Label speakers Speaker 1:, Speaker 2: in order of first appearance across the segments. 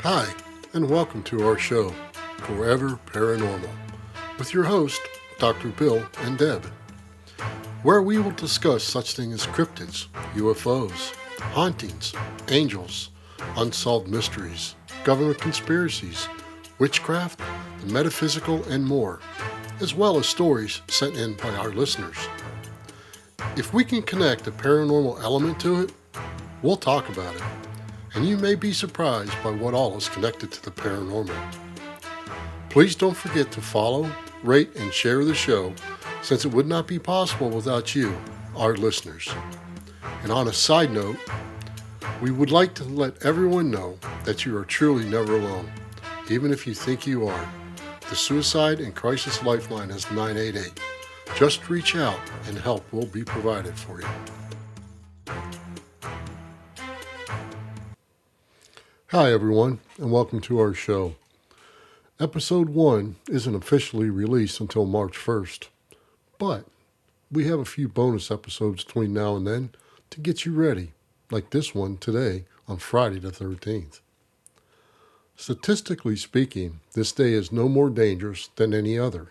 Speaker 1: Hi, and welcome to our show, Forever Paranormal, with your host, Dr. Bill and Deb, where we will discuss such things as cryptids, UFOs, hauntings, angels, unsolved mysteries, government conspiracies, witchcraft, the metaphysical, and more, as well as stories sent in by our listeners. If we can connect a paranormal element to it, we'll talk about it, and you may be surprised by what all is connected to the paranormal. Please don't forget to follow, rate, and share the show, since it would not be possible without you, our listeners. And on a side note, we would like to let everyone know that you are truly never alone, even if you think you are. The Suicide and Crisis Lifeline is 988. Just reach out and help will be provided for you. Hi everyone, and welcome to our show. Episode 1 isn't officially released until March 1st, but we have a few bonus episodes between now and then to get you ready, like this one today on Friday the 13th. Statistically speaking, this day is no more dangerous than any other,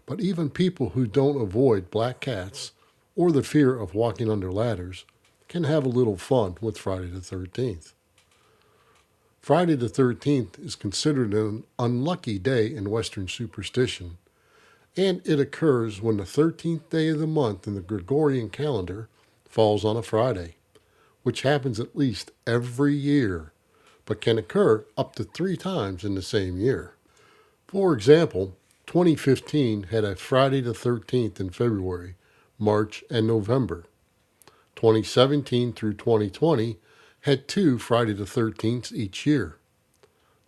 Speaker 1: but even people who don't avoid black cats or the fear of walking under ladders can have a little fun with Friday the 13th. Friday the 13th is considered an unlucky day in Western superstition, and it occurs when the 13th day of the month in the Gregorian calendar falls on a Friday, which happens at least every year, but can occur up to 3 times in the same year. For example, 2015 had a Friday the 13th in February, March, and November. 2017 through 2020 had 2 Friday the 13th each year.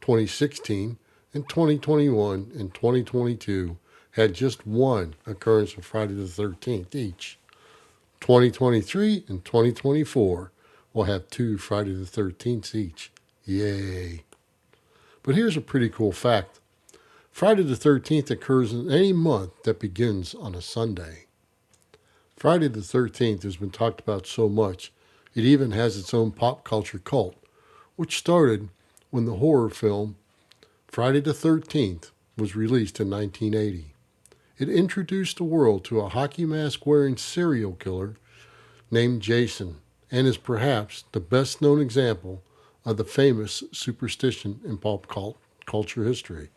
Speaker 1: 2016 and 2021 and 2022 had just 1 occurrence of Friday the 13th each. 2023 and 2024 will have 2 Friday the 13th each. Yay! But here's a pretty cool fact. Friday the 13th occurs in any month that begins on a Sunday. Friday the 13th has been talked about so much, it even has its own pop culture cult, which started when the horror film Friday the 13th was released in 1980. It introduced the world to a hockey mask wearing serial killer named Jason, and is perhaps the best known example of the famous superstition in pop culture history.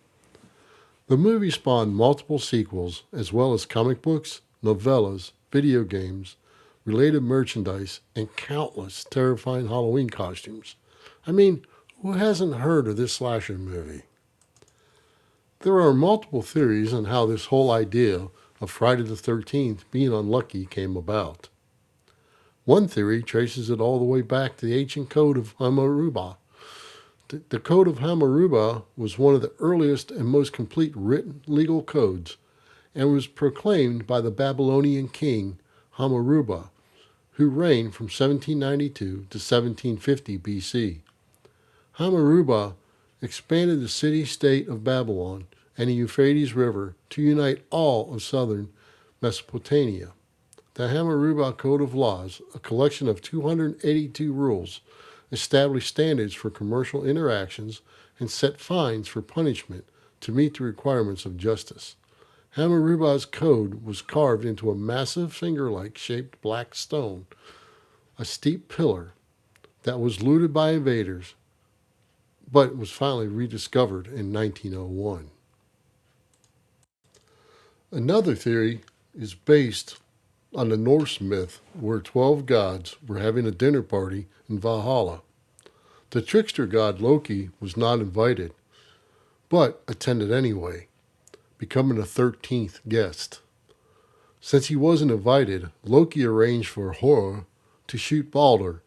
Speaker 1: The movie spawned multiple sequels, as well as comic books, novellas, video games, related merchandise, and countless terrifying Halloween costumes. I mean, who hasn't heard of this slasher movie? There are multiple theories on how this whole idea of Friday the 13th being unlucky came about. One theory traces it all the way back to the ancient Code of Hammurabi. The Code of Hammurabi was one of the earliest and most complete written legal codes, and was proclaimed by the Babylonian king Hammurabi, who reigned from 1792 to 1750 BC. Hammurabi expanded the city-state of Babylon and the Euphrates River to unite all of southern Mesopotamia. The Hammurabi Code of Laws, a collection of 282 rules, established standards for commercial interactions and set fines for punishment to meet the requirements of justice. Hammurabi's code was carved into a massive finger-like shaped black stone, a steep pillar that was looted by invaders, but was finally rediscovered in 1901. Another theory is based on the Norse myth where 12 gods were having a dinner party in Valhalla. The trickster god Loki was not invited, but attended anyway, becoming the 13th guest. Since he wasn't invited, Loki arranged for Hor to shoot Balder,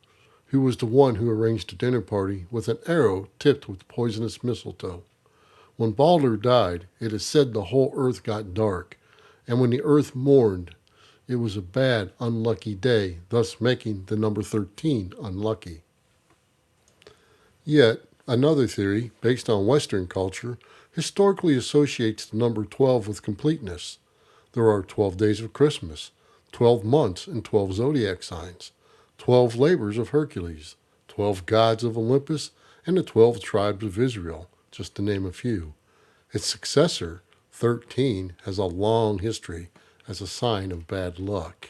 Speaker 1: who was the one who arranged the dinner party, with an arrow tipped with poisonous mistletoe. When Balder died, it is said the whole earth got dark, and when the earth mourned, it was a bad, unlucky day, thus making the number 13 unlucky. Yet, another theory, based on Western culture, historically associates the number 12 with completeness. There are 12 days of Christmas, 12 months and 12 zodiac signs, 12 labors of Hercules, 12 gods of Olympus, and the 12 tribes of Israel, just to name a few. Its successor, 13, has a long history as a sign of bad luck.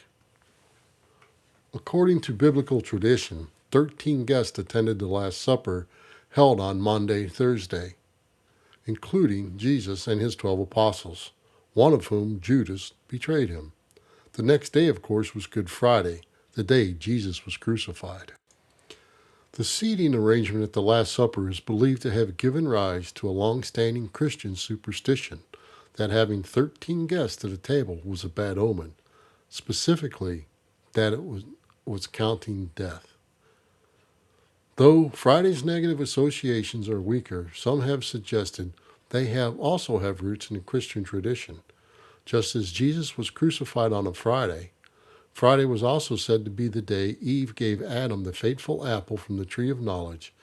Speaker 1: According to biblical tradition, 13 guests attended the Last Supper held on Maundy Thursday, including Jesus and his 12 apostles, one of whom, Judas, betrayed him. The next day, of course, was Good Friday, the day Jesus was crucified. The seating arrangement at the Last Supper is believed to have given rise to a long-standing Christian superstition that having 13 guests at a table was a bad omen, specifically that it was counting death. Though Friday's negative associations are weaker, some have suggested they also have roots in the Christian tradition. Just as Jesus was crucified on a Friday, Friday was also said to be the day Eve gave Adam the fateful apple from the tree of knowledge,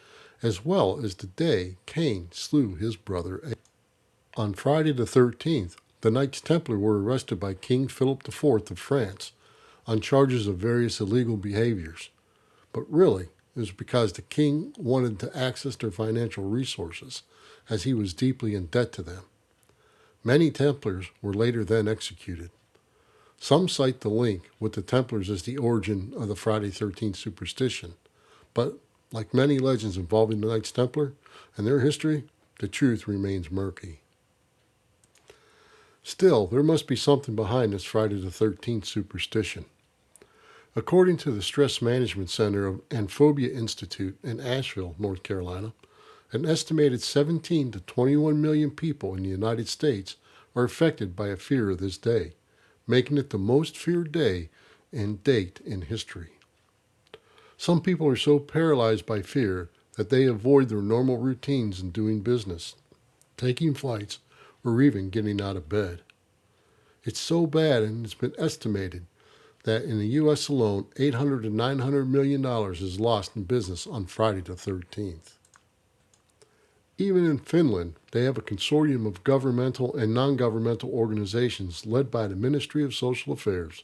Speaker 1: as well as the day Cain slew his brother Abel. On Friday the 13th, the Knights Templar were arrested by King Philip IV of France on charges of various illegal behaviors. But really, it was because the king wanted to access their financial resources, as he was deeply in debt to them. Many Templars were later then executed. Some cite the link with the Templars as the origin of the Friday 13th superstition, but like many legends involving the Knights Templar and their history, the truth remains murky. Still, there must be something behind this Friday the 13th superstition. According to the Stress Management Center and Phobia Institute in Asheville, North Carolina, an estimated 17 to 21 million people in the United States are affected by a fear of this day, making it the most feared day and date in history. Some people are so paralyzed by fear that they avoid their normal routines in doing business, taking flights, or even getting out of bed. It's so bad, and it's been estimated that in the U.S. alone, $800 to $900 million is lost in business on Friday the 13th. Even in Finland, they have a consortium of governmental and non-governmental organizations led by the Ministry of Social Affairs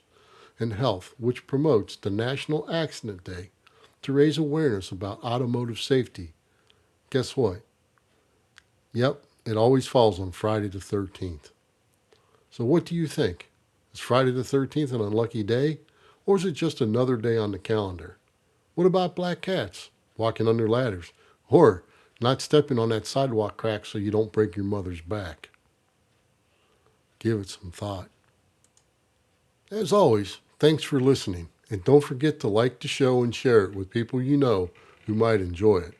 Speaker 1: and Health, which promotes the National Accident Day to raise awareness about automotive safety. Guess what? Yep, it always falls on Friday the 13th. So what do you think? Is Friday the 13th an unlucky day, or is it just another day on the calendar? What about black cats walking under ladders, or not stepping on that sidewalk crack so you don't break your mother's back? Give it some thought. As always, thanks for listening, and don't forget to like the show and share it with people you know who might enjoy it.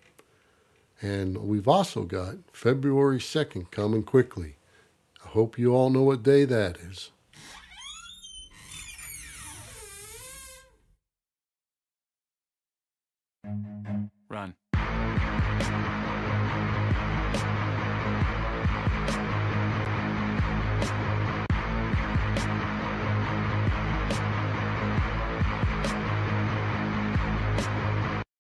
Speaker 1: And we've also got February 2nd coming quickly. I hope you all know what day that is.
Speaker 2: Run.